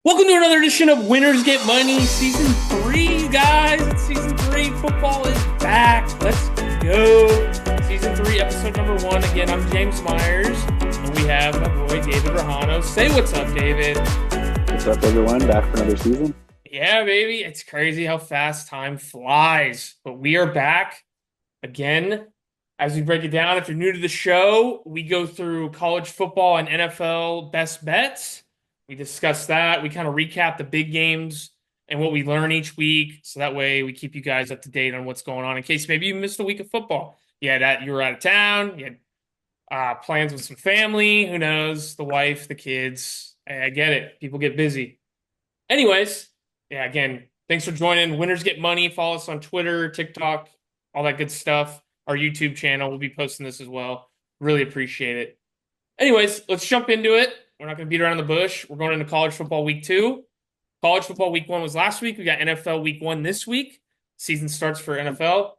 Welcome to another edition of Winners Get Money, Season 3, you guys. It's Season 3. Football is back. Let's go. Season 3, Episode number 1. Again, I'm James Myers, and we have my boy, David Rahano. Say what's up, David. What's up, everyone? Back for another season. Yeah, baby. It's crazy how fast time flies. But we are back again. As we break it down, if you're new to the show, we go through college football and NFL best bets. We discuss that. We kind of recap the big games and what we learn each week. So that way we keep you guys up to date on what's going on in case maybe you missed a week of football. You were out of town. You had plans with some family. Who knows? The wife, the kids. I get it. People get busy. Anyways, yeah, again, thanks for joining. Winners Get Money. Follow us on Twitter, TikTok, all that good stuff. Our YouTube channel. We'll be posting this as well. Really appreciate it. Anyways, let's jump into it. We're not going to beat around the bush. We're going into college football week 2. College football week 1 was last week. We got NFL week 1 this week. Season starts for NFL.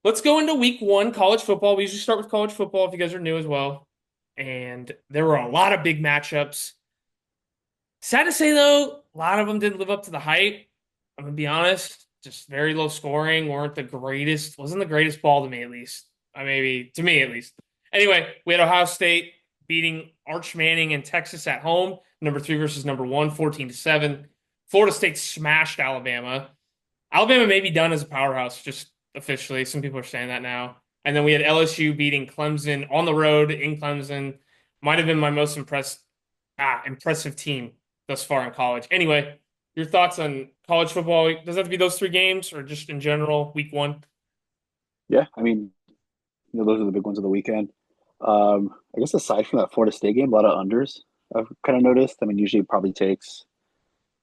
Let's go into week 1, college football. We usually start with college football if you guys are new as well. And there were a lot of big matchups. Sad to say, though, a lot of them didn't live up to the hype. I'm going to be honest. Just very low scoring. Wasn't the greatest ball to me, at least. To me, at least. Anyway, we had Ohio State beating Arch Manning and Texas at home. Number 3 versus number 1, 14-7. Florida State smashed Alabama. Alabama may be done as a powerhouse, just officially. Some people are saying that now. And then we had LSU beating Clemson on the road in Clemson. Might have been my most impressive team thus far in college. Anyway, your thoughts on college football? Does it have to be those 3 games or just in general, week 1? Yeah, those are the big ones of the weekend. I guess aside from that Florida State game, a lot of unders I've kind of noticed. Usually it probably takes,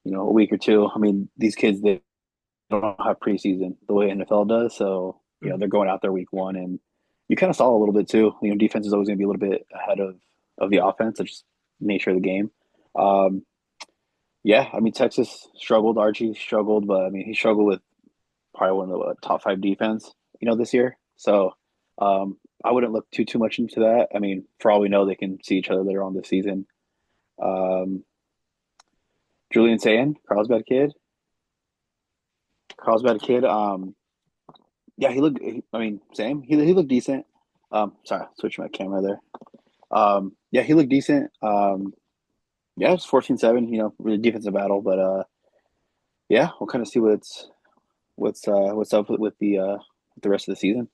a week or two. These kids, they don't have preseason the way NFL does. So, they're going out there week 1 and you kind of saw a little bit too. Defense is always going to be a little bit ahead of the offense. That's just nature of the game. Um, yeah, Texas struggled. Archie struggled, but he struggled with probably one of the top 5 defense, this year. So I wouldn't look too much into that. For all we know, they can see each other later on this season. Um, Julian Sayin, Carlsbad kid. Yeah, he looked. Same. He looked decent. Sorry, switch my camera there. Yeah, he looked decent. Yeah, it's 14-7. Really defensive battle, but yeah, we'll kind of see what's up with the rest of the season.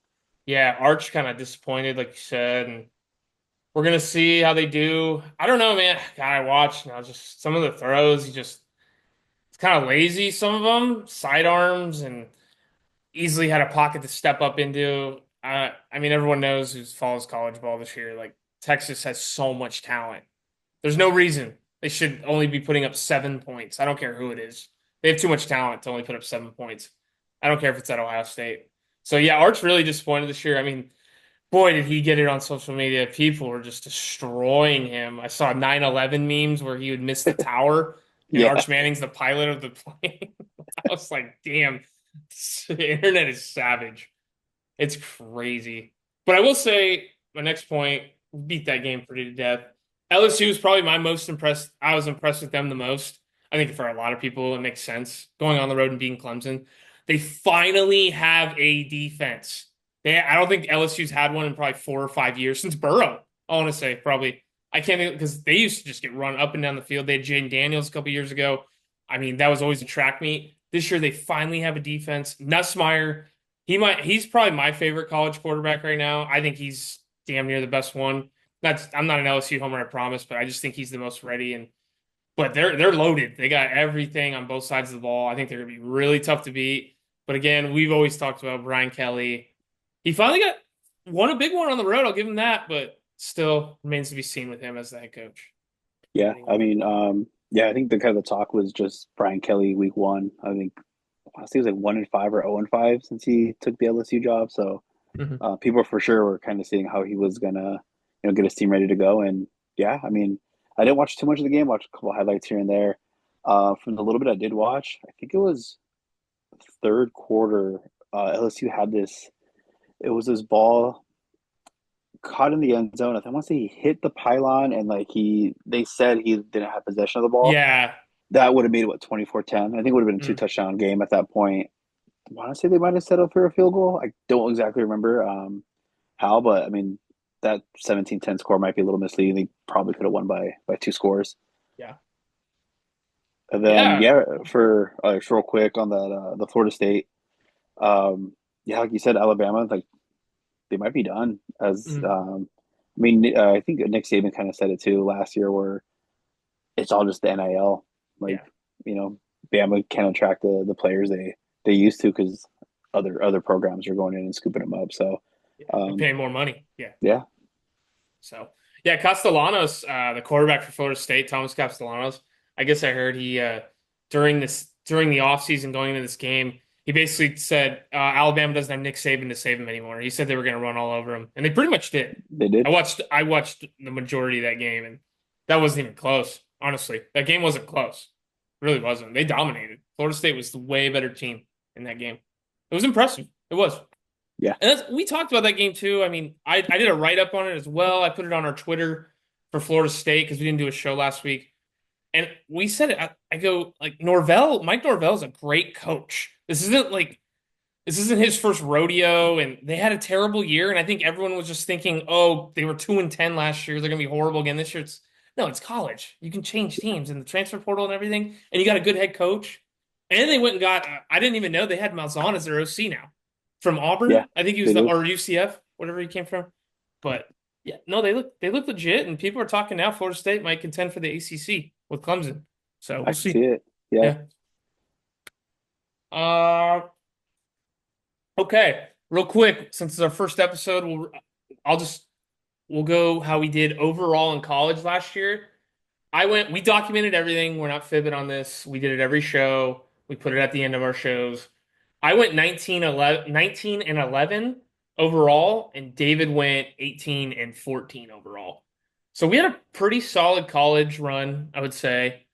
Yeah, Arch kind of disappointed, like you said, and we're gonna see how they do. I don't know, man. God, I watched now. Just some of the throws, it's kind of lazy. Some of them sidearms and easily had a pocket to step up into. Everyone knows who follows college ball this year. Like Texas has so much talent. There's no reason they should only be putting up 7 points. I don't care who it is. They have too much talent to only put up 7 points. I don't care if it's at Ohio State. So yeah, Art's really disappointed this year. Boy, did he get it on social media. People were just destroying him. I saw 9/11 memes where he would miss the tower and Yeah, Arch Manning's the pilot of the plane. I was like, damn, the internet is savage. It's crazy. But I will say, my next point, we beat that game pretty to death. LSU is probably my most impressed. I was impressed with them the most. I think for a lot of people, it makes sense going on the road and beating Clemson. They finally have a defense. I don't think LSU's had one in probably 4 or 5 years since Burrow. I want to say probably. I can't think because they used to just get run up and down the field. They had Jaden Daniels a couple years ago. That was always a track meet. This year they finally have a defense. Nussmeier, he's probably my favorite college quarterback right now. I think he's damn near the best one. I'm not an LSU homer, I promise, but I just think he's the most ready. But they're loaded. They got everything on both sides of the ball. I think they're gonna be really tough to beat. But again, we've always talked about Brian Kelly. He finally won a big one on the road. I'll give him that, but still remains to be seen with him as the head coach. yeah. Yeah. I think the kind of the talk was just Brian Kelly week 1. I think honestly it was like 1-5 or 0-5 since he took the LSU job. So Mhm. people for sure were kind of seeing how he was gonna get his team ready to go. And yeah, I didn't watch too much of the game. Watched a couple highlights here and there. From the little bit I did watch, I think it was third quarter. LSU had this. It was this ball caught in the end zone. I want to say he hit the pylon and like they said he didn't have possession of the ball. Yeah. That would have made it what 24-10. I think it would have been a two Mm, touchdown game at that point. I want to say they might have settled for a field goal. I don't exactly remember how, but I mean that 17-10 score might be a little misleading. They probably could have won by two scores. yeah. And then Yeah. yeah, for just real quick on that the Florida State, yeah, like you said, Alabama, like they might be done. As Mm, I mean, I think Nick Saban kind of said it too last year, where it's all just the NIL. Like yeah. you know, Bama can't attract the players they used to because other programs are going in and scooping them up. So Yeah. They're um, paying more money. Yeah. yeah, So yeah, Castellanos, the quarterback for Florida State, Thomas Castellanos. I guess I heard he during the offseason going into this game, he basically said Alabama doesn't have Nick Saban to save him anymore. He said they were going to run all over him, and they pretty much did. they did. I watched the majority of that game, and that wasn't even close. Honestly, that game wasn't close. It really wasn't. They dominated. Florida State was the way better team in that game. It was impressive. It was. Yeah, And we talked about that game too. I mean, I did a write up on it as well. I put it on our Twitter for Florida State because we didn't do a show last week. And we said it. I go like Mike Norvell is a great coach. This isn't his first rodeo, and they had a terrible year. And I think everyone was just thinking, oh, they were 2-10 last year. They're gonna be horrible again this year. No, it's college. You can change teams in the transfer portal and everything, and you got a good head coach. And they went and got. I didn't even know they had Malzahn as their OC now from yeah, Auburn. I think he was they do. or UCF, whatever he came from. But yeah, no, they look legit, and people are talking now. Florida State might contend for the ACC with Clemson. So we'll I can see see. it. Yeah, Yeah. Uh, okay. Real quick, since it's our first episode, I'll just we'll go how we did overall in college last year. We documented everything. We're not fibbing on this. We did it every show. We put it at the end of our shows. I went 19 and 11 overall, and David went 18 and 14 overall. So we had a pretty solid college run, I would say.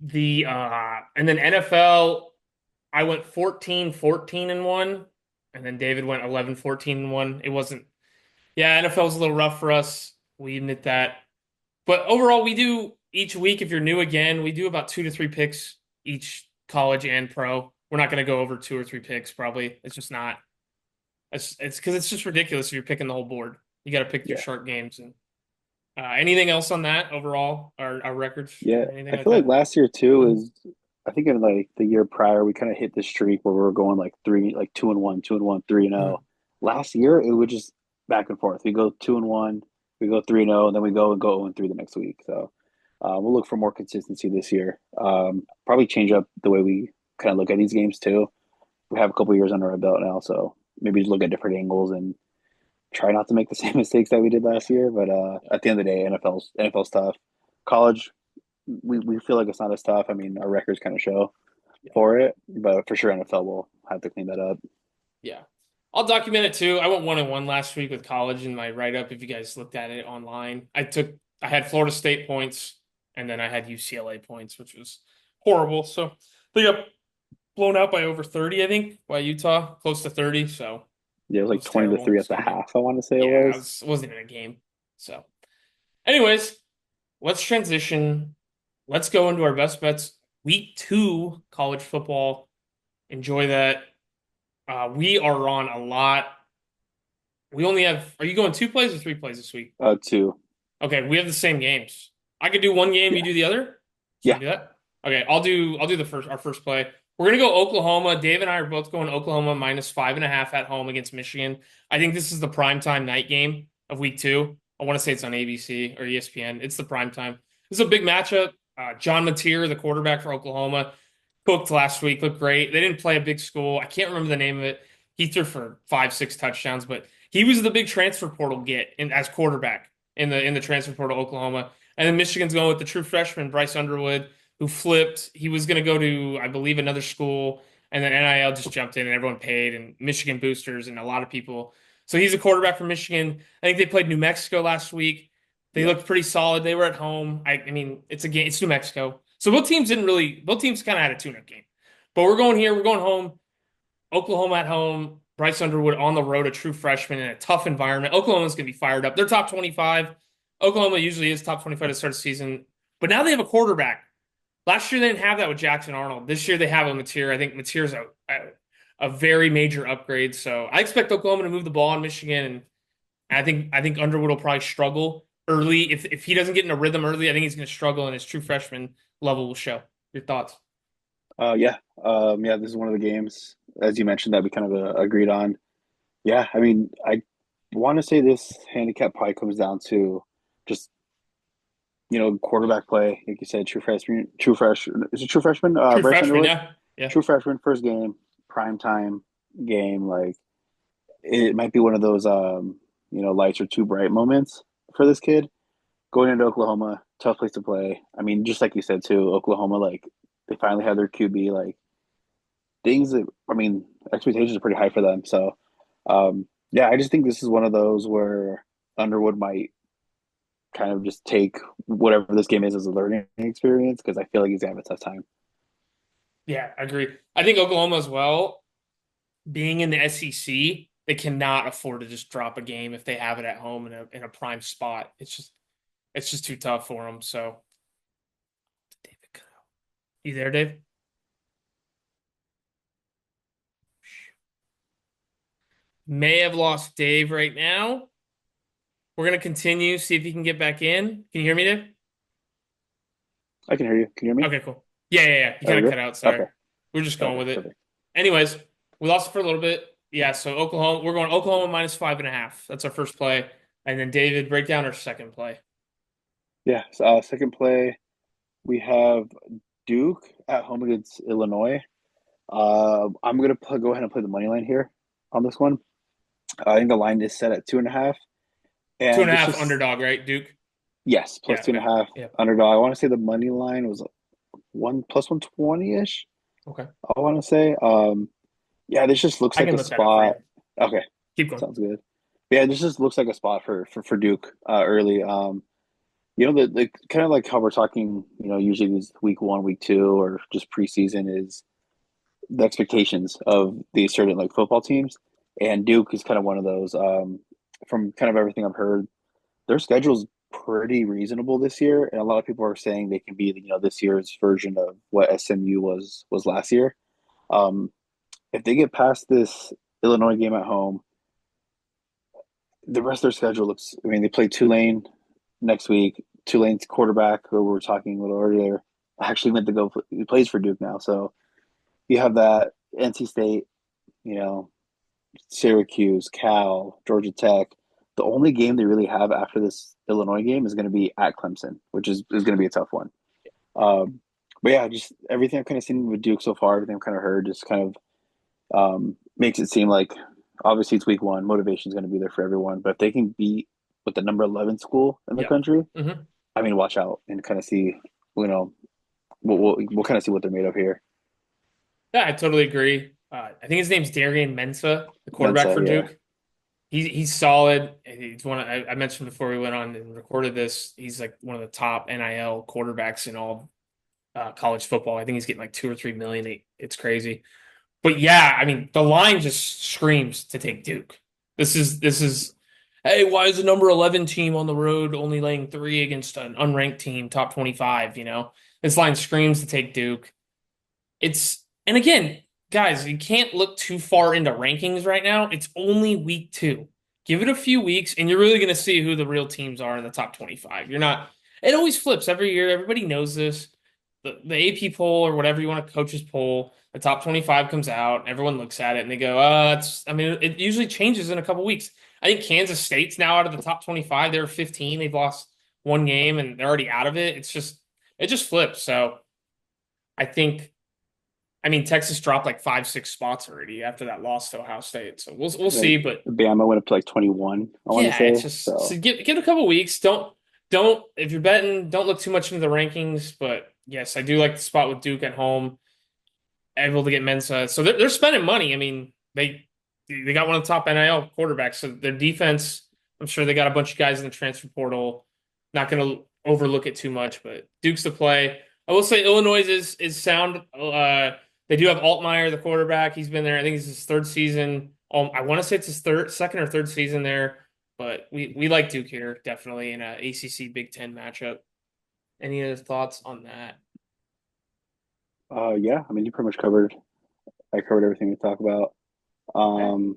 And then NFL, I went 14, 14 and 1, and then David went 11, 14 and 1. It wasn't, yeah, NFL was a little rough for us. We admit that. But overall, we do each week, if you're new again, we do about 2 to 3 picks each college and pro. We're not going to go over 2 or 3 picks, probably. It's just not. It's because it's just ridiculous if you're picking the whole board. You got to pick your yeah, short games. And anything else on that overall, our records yeah. or anything I like feel like that? last year too Mhm. is. I think in like the year prior, we kind of hit this streak where we were going like three, like 2-1, 2-1, 3-0. Mhm. Last year, it would just back and forth. We go 2-1, we go 3-0, and then we go 0-3 the next week. So we'll look for more consistency this year. Probably change up the way we kind of look at these games too. We have a couple years under our belt now, so maybe look at different angles and try not to make the same mistakes that we did last year. But at the end of the day, NFL's tough. College, we feel like it's not as tough. I mean, our records kind of show Yeah. for it, but for sure NFL will have to clean that up. Yeah. I'll document it too. I went 1-1 last week with college in my write up. If you guys looked at it online, I had Florida State points and then I had UCLA points, which was horrible. So they got blown out by over 30, I think, by Utah, close to 30. So Yeah, it was it like was 20 to terrible. 3 at the So half, I want to say it yeah, was. it wasn't even a game. So, anyways, let's transition. Let's go into our best bets. Week 2 college football. Enjoy that. We are on a lot. We only have. Are you going 2 plays or 3 plays this week? Two. Okay, we have the same games. I could do one game, you Yeah. do the other. So you Yeah. want to do that? Okay, I'll do our first play. We're gonna go Oklahoma. Dave and I are both going Oklahoma -5.5 at home against Michigan. I think this is the primetime night game of week 2. I want to say it's on ABC or ESPN. It's the prime time. This is a big matchup. John Mateer, the quarterback for Oklahoma, cooked last week, looked great. They didn't play a big school. I can't remember the name of it. He threw for 5, 6 touchdowns, but he was the big transfer portal as quarterback in the transfer portal Oklahoma. And then Michigan's going with the true freshman Bryce Underwood, who flipped. He was going to go to, I believe, another school, and then NIL just jumped in and everyone paid, and Michigan boosters and a lot of people. So he's a quarterback from Michigan. I think they played New Mexico last week. They Yeah. looked pretty solid. They were at home. I mean, it's a game. It's New Mexico. So both teams kind of had a tune-up game. But we're going here. We're going home. Oklahoma at home. Bryce Underwood on the road, a true freshman in a tough environment. Oklahoma's going to be fired up. They're top 25. Oklahoma usually is top 25 to start the season, but now they have a quarterback. Last year they didn't have that with Jackson Arnold. This year they have a Mateer. I think Mateer's a very major upgrade. So I expect Oklahoma to move the ball on Michigan, and I think Underwood will probably struggle early. If he doesn't get in a rhythm early, I think he's going to struggle, and his true freshman level will show. Your thoughts? Yeah. Yeah, this is one of the games, as you mentioned, that we kind of agreed on. Yeah, I mean, I want to say this handicap probably comes down to just, quarterback play. Like you said, is it true freshman? True Bryce freshman, Underwood? yeah, yeah. True freshman, first game, prime time game. Like, it might be one of those, lights are too bright moments for this kid. Going into Oklahoma, tough place to play. I mean, just like you said too, Oklahoma, like, they finally have their QB. Like, things that, I mean, expectations are pretty high for them. So, yeah, I just think this is one of those where Underwood might kind of just take whatever this game is as a learning experience because I feel like he's gonna have a tough time. Yeah, I agree. I think Oklahoma as well, being in the SEC, they cannot afford to just drop a game if they have it at home in a prime spot. It's just too tough for them. So, David, you there, Dave? May have lost Dave right now. We're gonna continue, see if he can get back in. Can you hear me, Dave? I can hear you. Can you hear me? Okay, cool. Yeah. You Are kind we of good? cut out. Okay. Sorry. We're just going Okay. with it. Perfect. Anyways, we lost it for a little bit. Yeah, so Oklahoma, we're going Oklahoma -5.5. That's our first play. And then David, break down our second play. Yeah. So, second play, we have Duke at home against Illinois. I'm gonna go ahead and play the money line here on this one. I think the line is set at 2.5, Two and and a this half just underdog, right? Duke? yes, plus Yeah, two and a okay. half Yeah. underdog. I want to say the money line was one plus 120 ish. Okay. I want to say. Yeah, this just looks I like can a look that up for you. spot. Okay, Keep going. sounds good. Yeah, this just looks like a spot for Duke early. The kind of like how we're talking. Usually these week one, week two, or just preseason is the expectations of these certain like football teams, and Duke is kind of one of those. From kind of everything I've heard, their schedule's pretty reasonable this year, and a lot of people are saying they can be this year's version of what SMU was last year. Um, if they get past this Illinois game at home, the rest of their schedule looks. I mean, they play Tulane next week. Tulane's quarterback, who we were talking a little earlier, actually meant to go. He plays for Duke now, so you have that NC State, you know, Syracuse, Cal, Georgia Tech. The only game they really have after this Illinois game is going to be at Clemson, which is going to be a tough one. But yeah, just everything I've kind of seen with Duke so far, everything I've kind of heard, just kind of makes it seem like obviously it's week one, motivation is going to be there for everyone. But if they can beat with the number 11 school in the Yeah. country, hmm I mean, watch out and kind of see, we'll kind of see what they're made of here. Yeah, I totally agree. I think his name's Darian Mensah, the quarterback Mensa, for yeah, Duke. He's solid. He's I mentioned before we went on and recorded this. He's like one of the top NIL quarterbacks in all college football. I think he's getting like 2 or 3 million. It's crazy. But yeah, I mean, the line just screams to take Duke. This is. Hey, why is the number 11 team on the road only laying 3 against an unranked team, top 25? This line screams to take Duke. And again, guys, you can't look too far into rankings right now. It's only week two. Give it a few weeks, and you're really going to see who the real teams are in the top 25. You're not, it always flips every year. Everybody knows this. The AP poll or whatever you want to coach's poll, the top 25 comes out, everyone looks at it and they go, I mean, it usually changes in a couple weeks. I think Kansas State's now out of the top 25. They're 15. They've lost one game and they're already out of it. It just flips. So I think. I mean, Texas dropped like 5, 6 spots already after that loss to Ohio State. So we'll like see. But Bama went up to like 21. I want to yeah, it's say just so. so give it a couple weeks. Don't if you're betting, don't look too much into the rankings. But yes, I do like the spot with Duke at home, able to get Mensa. So they're spending money. I mean, they got one of the top NIL quarterbacks. So their defense, I'm sure they got a bunch of guys in the transfer portal. Not going to overlook it too much, but Duke's the play. I will say Illinois is sound. They do have Altmaier, the quarterback. He's been there. I think it's his third season. I want to say it's his second or third season there, but we like Duke here definitely in a ACC Big Ten matchup. Any other thoughts on that? Yeah, I mean, you pretty much covered. I covered everything we talk about. Okay. Um,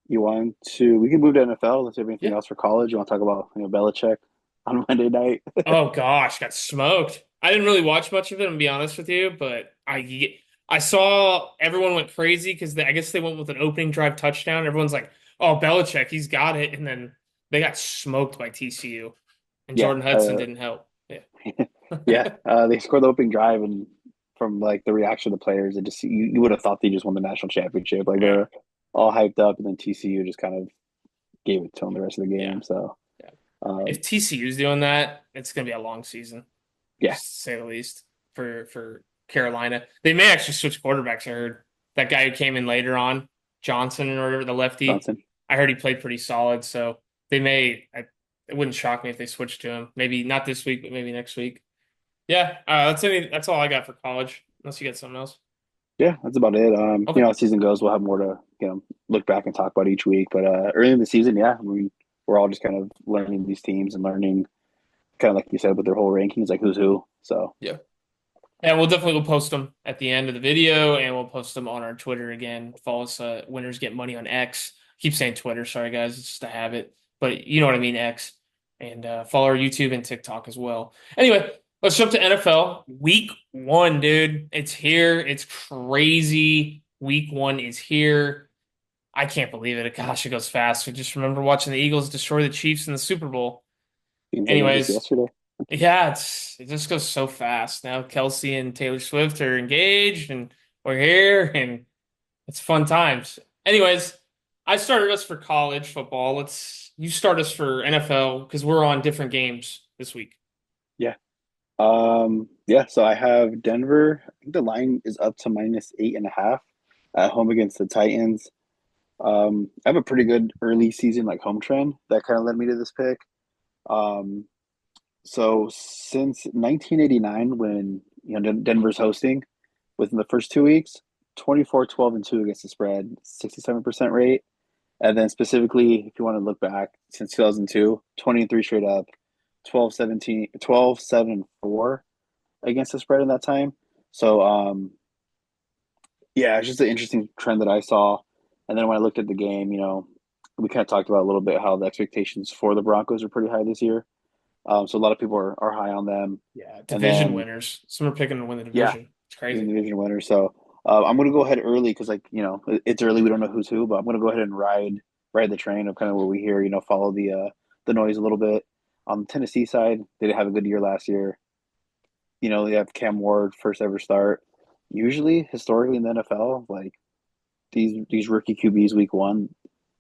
you want to? We can move to NFL. Let's have anything Yeah. else for college. You want to talk about Belichick on Monday night? Oh gosh, got smoked. I didn't really watch much of it, to be honest with you, but I saw everyone went crazy because I guess they went with an opening drive touchdown. Everyone's like, "Oh, Belichick, he's got it," and then they got smoked by TCU, and Yeah, Jordan Hudson didn't help. Yeah, yeah. They scored the opening drive, and from like the reaction of the players, it just you would have thought they just won the national championship. Like yeah, they're all hyped up, and then TCU just kind of gave it to them the rest of the yeah, game. So, yeah. um, If TCU's doing that, it's gonna be a long season, yeah, just to say the least, for Carolina. They may actually switch quarterbacks. I heard that guy who came in later on, Johnson or whatever, the lefty. Johnson. I heard he played pretty solid, so they may. It wouldn't shock me if they switched to him. Maybe not this week, but maybe next week. Yeah, that's all I got for college. Unless you got something else. Yeah, that's about it. Okay. As season goes, we'll have more to look back and talk about each week. But early in the season, yeah, I mean, we're all just kind of learning these teams and learning kind of like you said with their whole rankings, like who's who. So Yeah. And we'll post them at the end of the video, and we'll post them on our Twitter again. Follow us, Winners Get Money on X. Keep saying Twitter, sorry guys, it's just a habit, but you know what I mean, X. And follow our YouTube and TikTok as well. Anyway, let's jump to NFL. Week 1, dude. It's here. It's crazy. Week 1 is here. I can't believe it. Gosh, it goes fast. I just remember watching the Eagles destroy the Chiefs in the Super Bowl. seems like it was just Anyways, yesterday. yeah, it just goes so fast. Now Kelsey and Taylor Swift are engaged and we're here and it's fun times. Anyways, I started us for college football. You start us for NFL because we're on different games this week. Yeah. Yeah. So I have Denver. I think the line is up to -8.5 at home against the Titans. I have a pretty good early season like home trend that kind of led me to this pick. Um, So since 1989, when Denver's hosting, within the first 2 weeks, 24, 12, and 2 against the spread, 67% rate. And then specifically, if you want to look back since 2002, 20 and 3 straight up, 12, 17, 12, 7, and 4 against the spread in that time. So yeah, it's just an interesting trend that I saw. And then when I looked at the game, we kind of talked about a little bit how the expectations for the Broncos are pretty high this year. So a lot of people are high on them. Yeah, And division then, winners. Some are picking to win the yeah, division. It's in crazy. the division winner. So I'm going to go ahead early because, like, it's early. We don't know who's who, but I'm going to go ahead and ride the train of kind of what we hear. Follow the noise a little bit. On the Tennessee side, they did have a good year last year. They have Cam Ward first ever start. Usually, historically in the NFL, like these rookie QBs week one,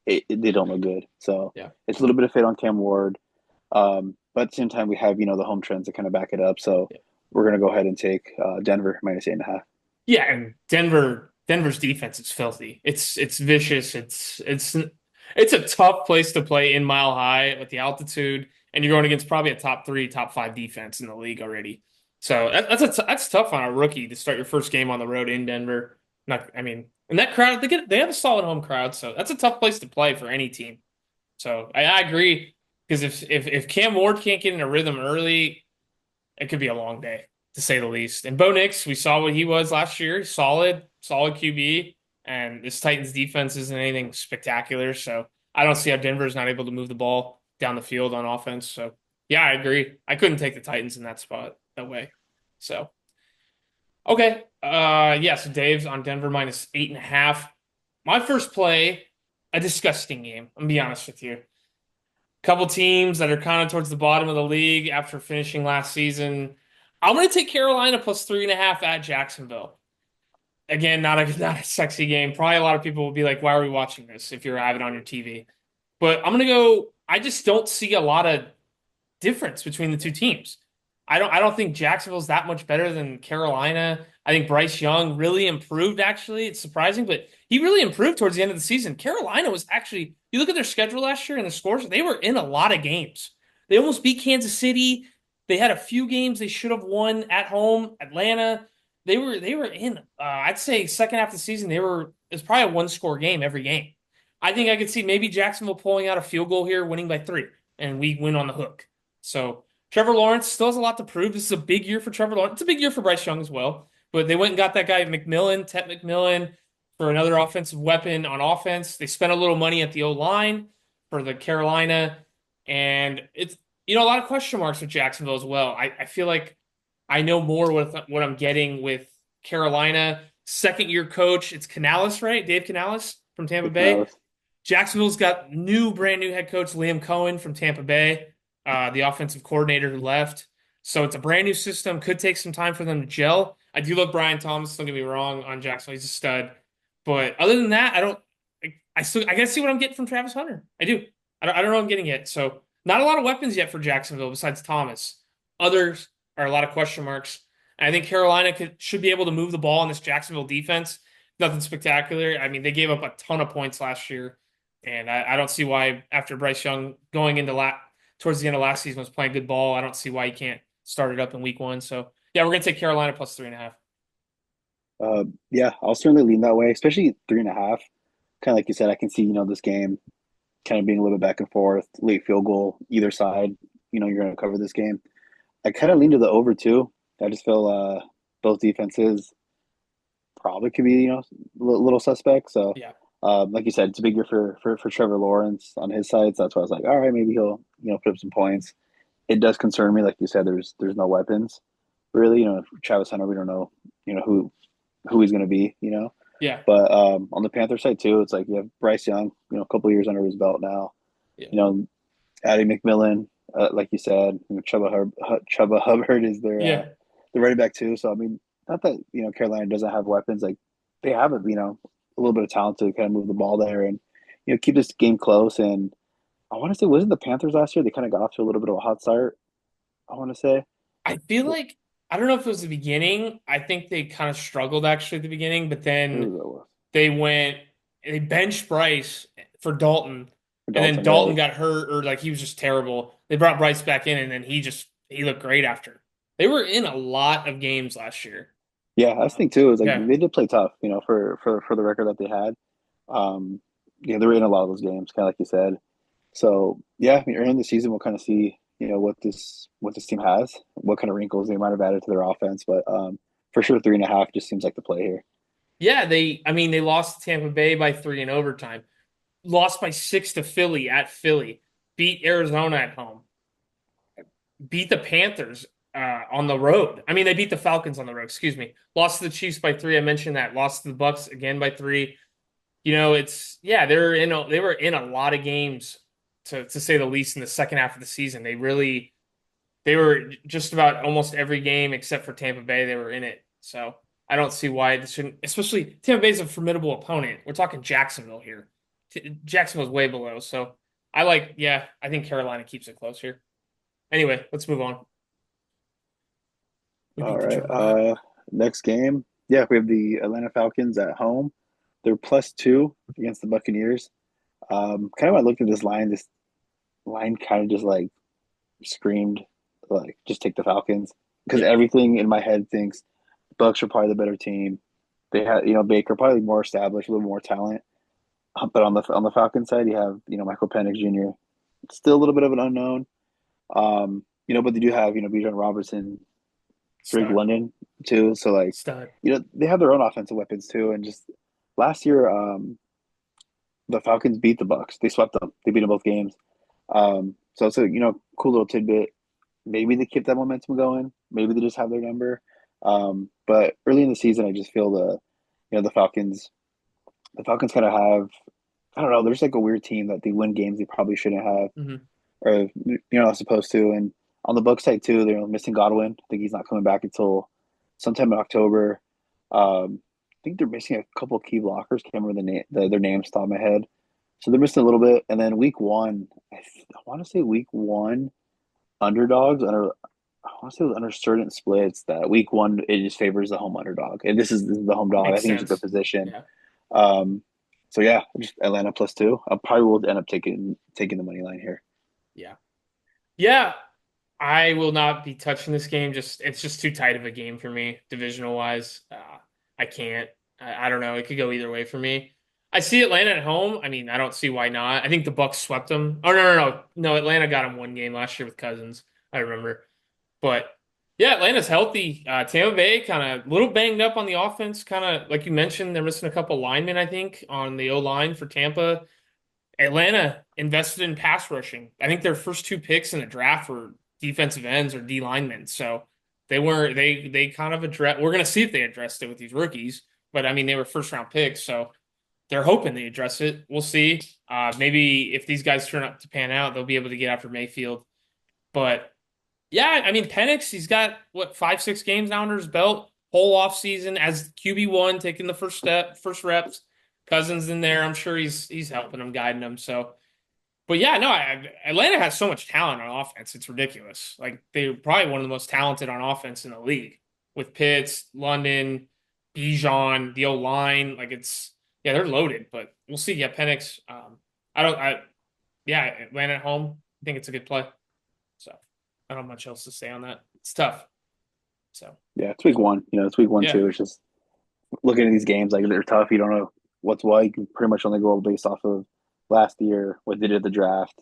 they don't look good. So Yeah. it's a little bit of fate on Cam Ward. But at the same time, we have the home trends to kind of back it up. So Yeah. we're going to go ahead and take Denver -8.5. Yeah, and Denver's defense is filthy. It's vicious. It's a tough place to play in Mile High with the altitude, and you're going against probably a top 3, top 5 defense in the league already. So that's tough on a rookie to start your first game on the road in Denver. Not, I mean, and that crowd they have a solid home crowd, so that's a tough place to play for any team. So I agree because if Cam Ward can't get in a rhythm early, it could be a long day, to say the least. And Bo Nix, we saw what he was last year. Solid QB. And this Titans defense isn't anything spectacular. So I don't see how Denver's not able to move the ball down the field on offense. So yeah, I agree. I couldn't take the Titans in that spot that way. So okay. Yeah, so Dave's on Denver -8.5. My first play, a disgusting game. I'm gonna be honest with you. Couple teams that are kind of towards the bottom of the league after finishing last season. I'm going to take Carolina +3.5 at Jacksonville. Again, not a sexy game. Probably a lot of people will be like, "Why are we watching this?" If you're having it on your TV. But I'm going to go. I just don't see a lot of difference between the two teams. I don't think Jacksonville's that much better than Carolina. I think Bryce Young really improved actually. It's surprising, but he really improved towards the end of the season. Carolina was actually, you look at their schedule last year and the scores, they were in a lot of games. They almost beat Kansas City. They had a few games they should have won at home. Atlanta. They were in I'd say second half of the season, it it's probably a one-score game every game. I think I could see maybe Jacksonville pulling out a field goal here, winning by 3, and we win on the hook. So Trevor Lawrence still has a lot to prove. This is a big year for Trevor Lawrence. It's a big year for Bryce Young as well. But they went and got that guy McMillan, Tet McMillan, for another offensive weapon on offense. They spent a little money at the O line for the Carolina, and it's a lot of question marks with Jacksonville as well. I feel like I know more with what I'm getting with Carolina. Second year coach, it's Canales, right? Dave Canales from Tampa Taking Bay. those. Jacksonville's got brand new head coach Liam Cohen from Tampa Bay, the offensive coordinator who left. So it's a brand new system. Could take some time for them to gel. I do love Brian Thomas. Don't get me wrong on Jacksonville. He's a stud. But other than that, I don't. I gotta see what I'm getting from Travis Hunter. I do. I don't know what I'm getting yet. So not a lot of weapons yet for Jacksonville besides Thomas. Others are a lot of question marks. And I think Carolina should be able to move the ball in this Jacksonville defense. Nothing spectacular. I mean, they gave up a ton of points last year, and I don't see why after Bryce Young going into towards the end of last season was playing good ball. I don't see why he can't start it up in week 1. So yeah, we're gonna take Carolina plus 3.5. Yeah, I'll certainly lean that way, especially 3.5. Kind of like you said, I can see, this game kind of being a little bit back and forth, late field goal, either side. You're going to cover this game. I kind of lean to the over too. I just feel both defenses probably could be, little suspect. So, Yeah. like you said, it's a big year for Trevor Lawrence on his side. So that's why I was like, all right, maybe he'll, put up some points. It does concern me, like you said, there's no weapons really. Travis Hunter, we don't know, who he's going to be. Yeah. But on the Panther side too, it's like you have Bryce Young, a couple years under his belt now. Yeah. You know, adding McMillan, like you said, Chuba Hubbard is Yeah. their running back too. So I mean, not that Carolina doesn't have weapons, like they have a little bit of talent to kind of move the ball there and keep this game close. And I want to say, wasn't the Panthers last year? They kind of got off to a little bit of a hot start. I want to say, I feel like I don't know if it was the beginning. I think they kind of struggled actually at the beginning, but then was they went they benched Bryce for Dalton, for and then Dalton, Dalton right? got hurt or like he was just terrible. They brought Bryce back in, and then he looked great after. They were in a lot of games last year. Yeah, I was thinking too. It was like Yeah. they did play tough, for the record that they had. Um, yeah, they were in a lot of those games, kind of like you said. So yeah, I mean, early in the season, we'll kind of see, what this team has, what kind of wrinkles they might have added to their offense. But for sure, 3.5 just seems like the play here. Yeah, I mean, they lost to Tampa Bay by 3 in overtime, lost by 6 to Philly at Philly, beat Arizona at home, beat the Panthers on the road. I mean, they beat the Falcons on the road, excuse me. Lost to the Chiefs by 3. I mentioned that. Lost to the Bucks again by 3. It's yeah, they were in a lot of games to say the least in the second half of the season. They were just about almost every game except for Tampa Bay, they were in it. So I don't see why this shouldn't, especially Tampa Bay's a formidable opponent. We're talking Jacksonville here. Jacksonville's way below. So yeah, I think Carolina keeps it close here. Anyway, let's move on. We All beat the right. German back. Next game. Yeah, we have the Atlanta Falcons at home. They're +2 against the Buccaneers. Kind of when I looked at this line kind of just like screamed like just take the Falcons because Yeah. everything in my head thinks Bucks are probably the better team. They had Baker probably more established, a little more talent. But on the Falcons side, you have Michael Penix Jr. Still a little bit of an unknown. But they do have Bijan Robertson, Drake Stud. London too. So like Stud. they have their own offensive weapons too. And just last year, the Falcons beat the Bucks. They swept them. They beat them both games. So it's a cool little tidbit. Maybe they keep that momentum going. Maybe they just have their number. But early in the season, I just feel the Falcons. The Falcons kind of have, I don't know. There's like a weird team that they win games they probably shouldn't have, Hmm. or not supposed to. And on the Bucks side too, they're missing Godwin. I think he's not coming back until sometime in October. I think they're missing a couple of key blockers. Can't remember their names off my head. So they're missing a little bit. And then week one, I want to say week one underdogs under. I want to say it was under certain splits that week one it just favors the home underdog, and this is the home dog. I Makes think it's a good sense. position. Yeah. Um, so yeah, just Atlanta +2. I probably will end up taking the money line here. Yeah. Yeah. I will not be touching this game. Just it's just too tight of a game for me, divisional wise. I can't. I don't know. It could go either way for me. I see Atlanta at home. I mean, I don't see why not. I think the Bucks swept them. Oh no! Atlanta got them one game last year with Cousins. I remember. But yeah, Atlanta's healthy. Tampa Bay kind of a little banged up on the offense. Kind of like you mentioned, they're missing a couple linemen, I think, on the O line for Tampa. Atlanta invested in pass rushing. I think their first two picks in the draft were defensive ends or D linemen. So they kind of address. We're gonna see if they addressed it with these rookies. But I mean, they were first round picks, so they're hoping they address it. We'll see. Maybe if these guys turn up to pan out, they'll be able to get after Mayfield. But yeah, I mean, Penix, he's got what 5, 6 games now under his belt. Whole off season as QB1, taking the first reps. Cousins in there. I'm sure he's helping him, guiding him. So, but yeah, no, Atlanta has so much talent on offense. It's ridiculous. Like they're probably one of the most talented on offense in the league with Pitts, London, Bijan, the O line. Like it's yeah, they're loaded. But we'll see. Yeah, Penix. I don't. I yeah, Atlanta at home. I think it's a good play. So I don't have much else to say on that. It's tough. So Yeah, it's week one. It's week one yeah, too. It's just looking at these games like they're tough. You don't know what's what. You can pretty much only go based off of last year, what they did at the draft.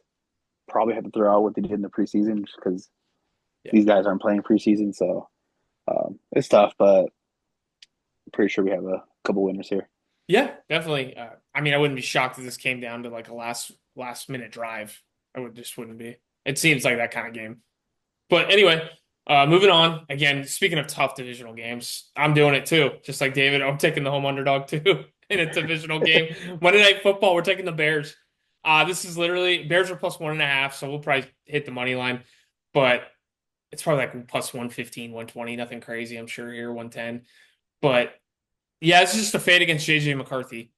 Probably have to throw out what they did in the preseason just because yeah, these guys aren't playing preseason. So it's tough, but I'm pretty sure we have a couple winners here. yeah, definitely. I mean, I wouldn't be shocked if this came down to like a last minute drive. I would just wouldn't be. It seems like that kind of game. But anyway, moving on. Again, speaking of tough divisional games, I'm doing it too. Just like David, I'm taking the home underdog too in a divisional game. Monday Night Football, we're taking the Bears. This is literally Bears are plus 1.5, so we'll probably hit the money line. But it's probably like plus 115, 120, nothing crazy, I'm sure here, 110. But yeah, it's just a fade against JJ McCarthy.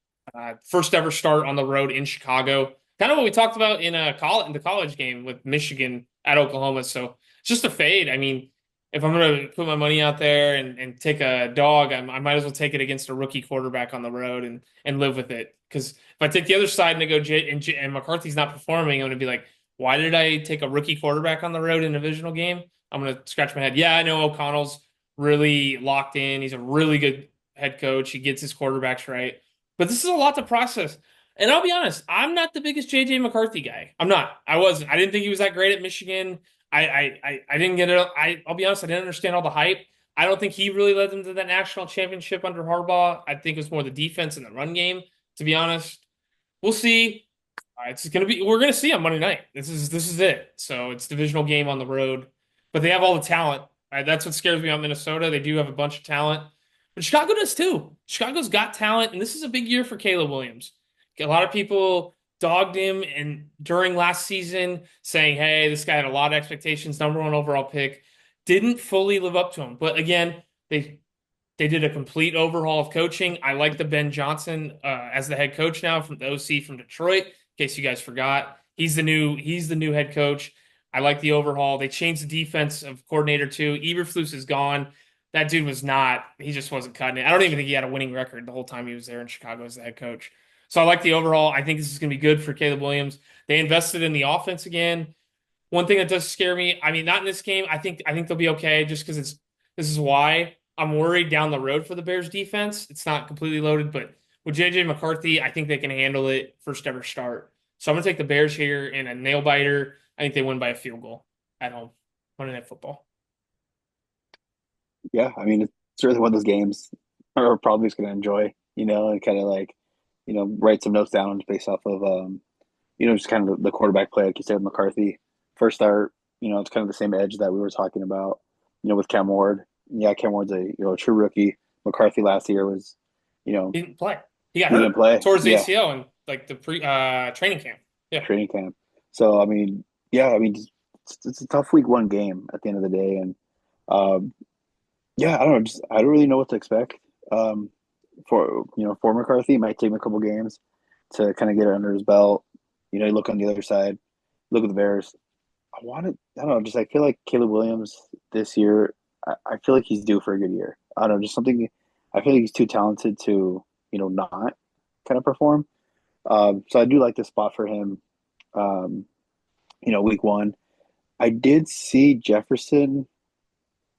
First ever start on the road in Chicago. Kind of what we talked about in the college game with Michigan at Oklahoma. So it's just a fade. I mean, if I'm going to put my money out there and take a dog, I might as well take it against a rookie quarterback on the road and live with it. Because if I take the other side and I go and McCarthy's not performing, I'm going to be like, why did I take a rookie quarterback on the road in a divisional game? I'm going to scratch my head. Yeah, I know O'Connell's really locked in. He's a really good head coach. He gets his quarterbacks right. But this is a lot to process. And I'll be honest, I'm not the biggest JJ McCarthy guy. I'm not. I wasn't. I didn't think he was that great at Michigan. I didn't get it. I'll be honest, I didn't understand all the hype. I don't think he really led them to that national championship under Harbaugh. I think it was more the defense and the run game, to be honest. We'll see. It's gonna be we're gonna see on Monday night. This is it. So it's divisional game on the road. But they have all the talent. That's what scares me about Minnesota. They do have a bunch of talent. But Chicago does too. Chicago's got talent, and this is a big year for Caleb Williams. A lot of people dogged him and during last season, saying, "Hey, this guy had a lot of expectations, number one overall pick." Didn't fully live up to him. But again, they did a complete overhaul of coaching. I like the Ben Johnson as the head coach now from the OC from Detroit. In case you guys forgot, he's the new head coach. I like the overhaul. They changed the defensive coordinator too. Eberflus is gone. That dude was not. He just wasn't cutting it. I don't even think he had a winning record the whole time he was there in Chicago as the head coach. So I like the overhaul. I think this is going to be good for Caleb Williams. They invested in the offense again. One thing that does scare me, I mean, not in this game. I think they'll be okay just because this is why I'm worried down the road for the Bears defense. It's not completely loaded, but with JJ McCarthy, I think they can handle it first ever start. So I'm gonna take the Bears here in a nail biter. I think they win by a field goal at home. Monday Night Football. Yeah, I mean, it's really one of those games are probably just going to enjoy, and kind of like, write some notes down based off of, just kind of the quarterback play, like you said, McCarthy. First start, it's kind of the same edge that we were talking about, with Cam Ward. Yeah, Cam Ward's a true rookie. McCarthy last year was, you know, He didn't play. He got he didn't hurt play. towards the Yeah, ACL and like the pre training camp. Yeah. training camp. So I mean, yeah, I mean, it's a tough week one game at the end of the day, and um, yeah, I don't know. Just I don't really know what to expect. Um, for McCarthy, it might take him a couple games to kind of get it under his belt. You look on the other side, look at the Bears. I don't know, just I feel like Caleb Williams this year. I feel like he's due for a good year. I don't know, just something. I feel like he's too talented to not kind of perform. So I do like this spot for him. Um, week one. I did see Jefferson.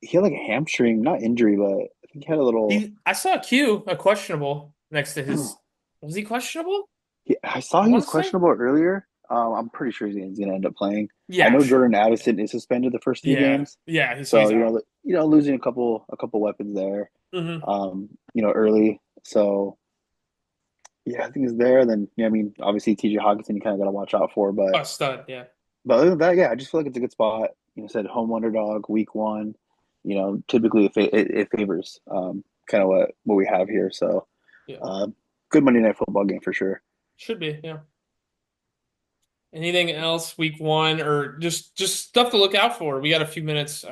He had like a hamstring, not injury, but I think he had a little. I saw a Q, a questionable next to his. Was he questionable? I saw I he want was to say. questionable earlier. I'm pretty sure he's going to end up playing. I Yeah, know sure. Jordan Addison is suspended the first three Yeah, games, yeah, so he's out. losing a couple weapons there, Hmm. early. So yeah, I think he's there. Then I mean, obviously TJ Hawkinson, you kind of got to watch out for, Oh, stud. Yeah, but other than that, yeah, I just feel like it's a good spot. Said home underdog, week one. Typically it favors kind of what we have here. So yeah, uh, good Monday Night Football game for sure. should be. Yeah. Anything else week one or just stuff to look out for? We got a few minutes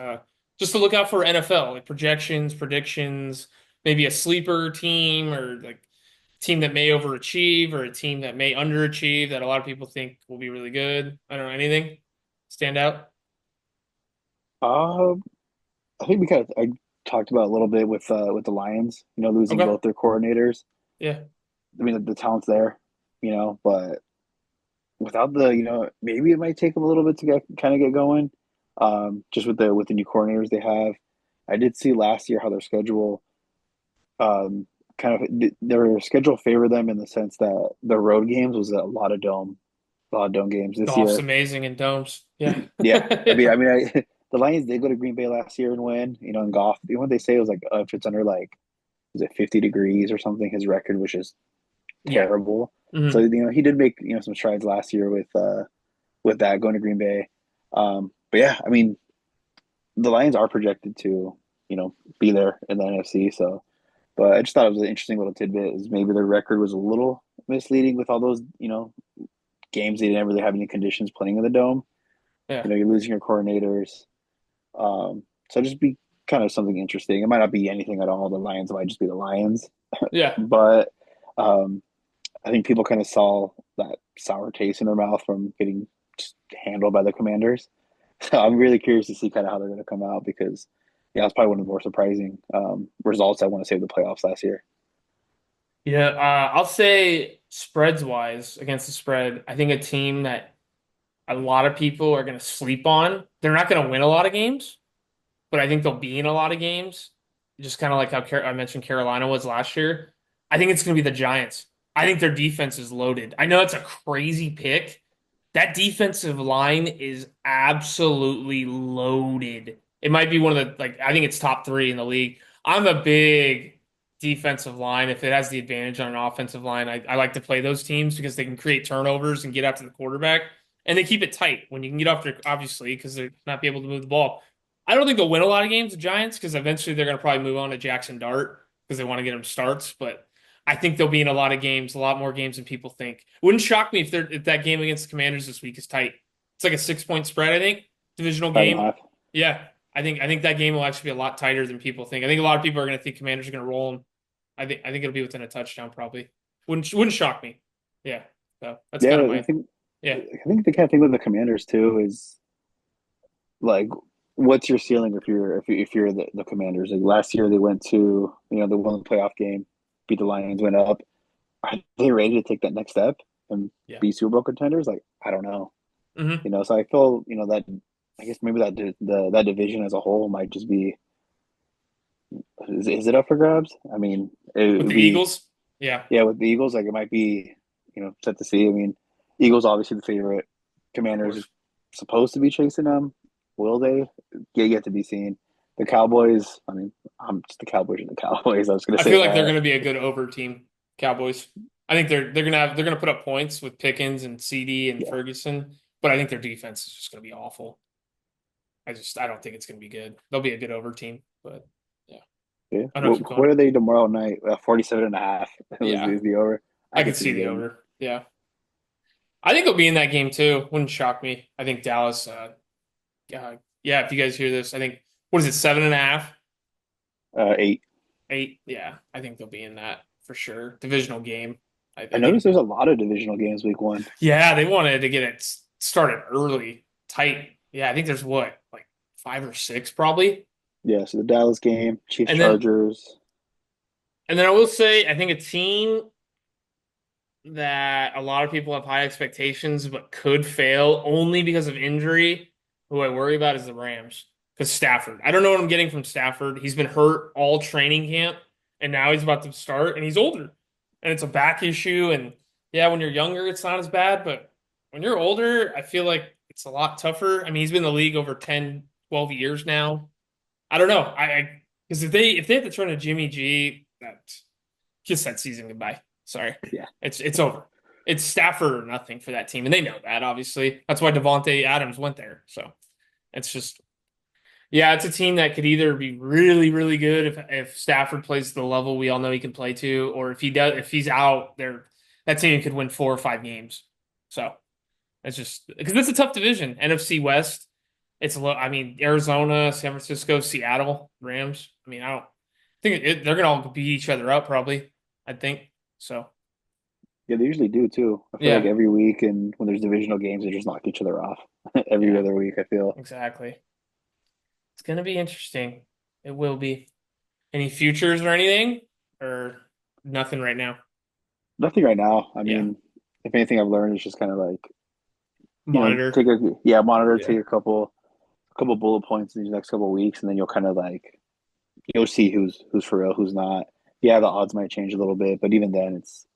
just to look out for NFL, like projections, predictions, maybe a sleeper team or like team that may overachieve or a team that may underachieve that a lot of people think will be really good. I don't know, anything stand out? Um, I think I talked about a little bit with the Lions. Losing Okay. both their coordinators. Yeah. I mean, the talent's there. But without maybe it might take them a little bit to get going. Just with the new coordinators they have. I did see last year how their schedule kind of their schedule favored them in the sense that the road games was a lot of dome games this Golf's year. amazing in domes. Yeah. Yeah, I mean, Yeah. the Lions did go to Green Bay last year and win. In golf, what they say was like if it's under like is it 50 degrees or something, his record was just Yeah. terrible. So Hmm. he did make some strides last year with that going to Green Bay. But yeah, I mean the Lions are projected to be there in the NFC. So, but I just thought it was an interesting little tidbit. Is maybe their record was a little misleading with all those games they didn't really have any conditions playing in the dome. Yeah. You're losing your coordinators. So just be kind of something interesting. It might not be anything at all. The Lions might just be the Lions, Yeah. but um, I think people kind of saw that sour taste in their mouth from getting just handled by the Commanders. So I'm really curious to see kind of how they're going to come out because, yeah, it's probably one of the more surprising results I want to say of the playoffs last year. Yeah. I'll say spreads wise against the spread, I think a team that a lot of people are going to sleep on. They're not going to win a lot of games, but I think they'll be in a lot of games. Just kind of like how I mentioned Carolina was last year. I think it's going to be the Giants. I think their defense is loaded. I know it's a crazy pick. That defensive line is absolutely loaded. It might be one of the like I think it's top three in the league. I'm a big defensive line. If it has the advantage on an offensive line, I like to play those teams because they can create turnovers and get out to the quarterback. And they keep it tight when you can get off their obviously because they're not be able to move the ball. I don't think they'll win a lot of games, the Giants, because eventually they're going to probably move on to Jackson Dart because they want to get him starts. But I think they'll be in a lot of games, a lot more games than people think. Wouldn't shock me if that game against the Commanders this week is tight. It's like a 6 point spread, I think. Divisional Five and a game. half. Yeah. I think that game will actually be a lot tighter than people think. I think a lot of people are going to think Commanders are going to roll them. I think it'll be within a touchdown probably. Wouldn't shock me. Yeah. So that's kind of Yeah, my yeah. I think the kind of thing with the Commanders too is like, what's your ceiling if you're the Commanders? Like last year, they went to they won the playoff game, beat the Lions, went up. Are they ready to take that next step and Yeah. be Super Bowl contenders? Like I don't know. Hmm. So I feel that I guess maybe that division as a whole might just be is it up for grabs? I mean, it With would the be Eagles. Yeah. yeah with the Eagles like it might be set to see. I mean, Eagles obviously the favorite. Of Commanders are course. supposed to be chasing them. Will they? Yet to be seen. The Cowboys. I mean, I'm just the Cowboys and the Cowboys. I was going to I say feel like they're that. going to be a good over team, Cowboys. I think they're going to put up points with Pickens and CD and Yeah. Ferguson, but I think their defense is just going to be awful. I don't think it's going to be good. They'll be a good over team, but yeah. Yeah. I don't know if keep What going. are they tomorrow night? 47 and a half Yeah, is the over. I I could could see see the the game. over. Yeah, I think they'll be in that game too. Wouldn't shock me. I think Dallas. Yeah. If you guys hear this, I think what is it, 7.5, 8. 8? Yeah, I think they'll be in that for sure. Divisional game. I I noticed think. there's a lot of divisional games week one. Yeah, they wanted to get it started early, tight. Yeah, I think there's what, like five or six probably. Yeah, so the Dallas game, Chiefs And then Chargers. and then I will say I think a team that a lot of people have high expectations but could fail only because of injury, who I worry about is the Rams. because Stafford. I don't know what I'm getting from Stafford. He's been hurt all training camp, and now he's about to start, and he's older, and it's a back issue. And yeah, when you're younger, it's not as bad, but when you're older, I feel like it's a lot tougher. I mean, he's been in the league over 10, 12 years now. I don't know. I because if they have to turn to Jimmy G, that kiss that season goodbye. Sorry, Yeah. it's over. It's Stafford or nothing for that team, and they know that. Obviously, that's why Devontae Adams went there. So it's just yeah, it's a team that could either be really really good if Stafford plays the level we all know he can play to, or if he's out there, that team could win 4 or 5 games. So it's just because it's a tough division. NFC West. It's a low. I mean, Arizona, San Francisco, Seattle, Rams. I mean, I don't think they're gonna all beat each other up probably. I think so. Yeah, they usually do too. I feel like Yeah, every week, and when there's divisional games, they just knock each other off every yeah, other week, I feel. exactly. It's gonna be interesting. It will be. Any futures or anything, or nothing right now? Nothing right now. I Yeah, mean, if anything I've learned is just kind of like, monitor. take a yeah, monitor, Yeah, take a couple bullet points in these next couple of weeks, and then you'll kind of like you'll see who's for real, who's not. Yeah, the odds might change a little bit, but even then, it's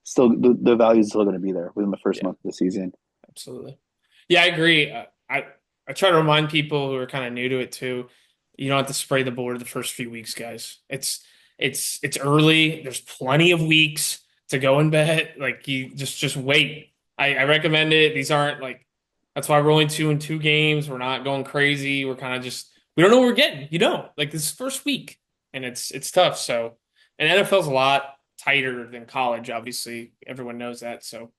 still the value is still going to be there within the first yeah, month of the season. absolutely. Yeah, I agree. I try to remind people who are kind of new to it too. You don't have to spray the board the first few weeks, guys. It's early. There's plenty of weeks to go and bet. Like you just wait. I recommend it. These aren't like that's why we're only 2-2 games. We're not going crazy. We're kind of just we don't know what we're getting. You don't like this first week, and it's tough. So, and NFL's a lot tighter than college. Obviously, everyone knows that. So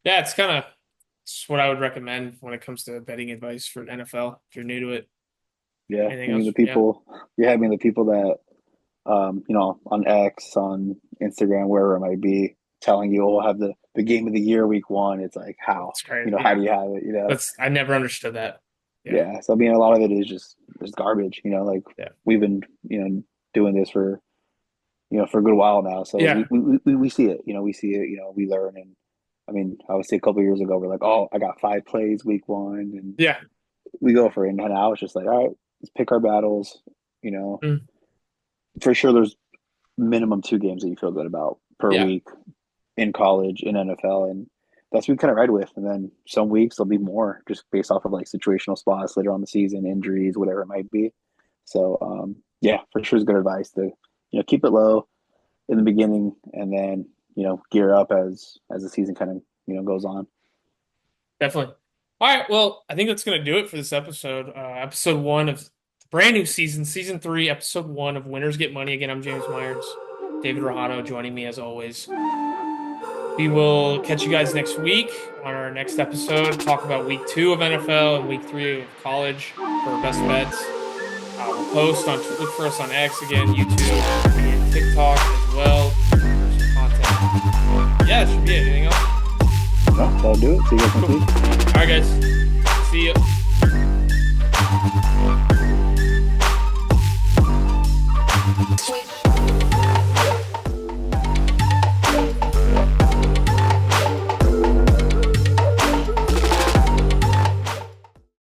yeah, it's what I would recommend when it comes to betting advice for NFL. If you're new to it, Yeah, I anything mean else? Yeah, the people that on X, on Instagram, wherever it might be, telling you, "Oh, we'll have the game of the year week one." It's like how it's crazy. how Yeah, do you have it? that's I never understood that. Yeah, Yeah. So I mean, a lot of it is just garbage. Like yeah, we've been doing this for for a good while now, so yeah, we see it. We see it. We learn, and I mean, I would say a couple of years ago, we're like, "Oh, I got 5 plays week one," and yeah. we go for it. And now it's just like, all right, let's pick our battles. You know, Mm, for sure, there's minimum 2 games that you feel good about per yeah, week in college, in NFL, and that's what we kind of ride with. And then some weeks there'll be more just based off of like situational spots later on the season, injuries, whatever it might be. So yeah, for sure is good advice to keep it low in the beginning, and then gear up as the season kind of goes on. definitely. All right, well, I think that's gonna do it for this episode. Episode one of the brand new season, season three, episode one of Winners Get Money. Again, I'm James Myers, David Rojano joining me as always. We will catch you guys next week on our next episode. Talk about week two of NFL and week three of college for our best bets. We'll post on look for us on X again, YouTube, and TikTok as well for some content. Yeah, that should be it. Anything else? No, that'll do it. See you guys next Cool. week. All right, guys. See you.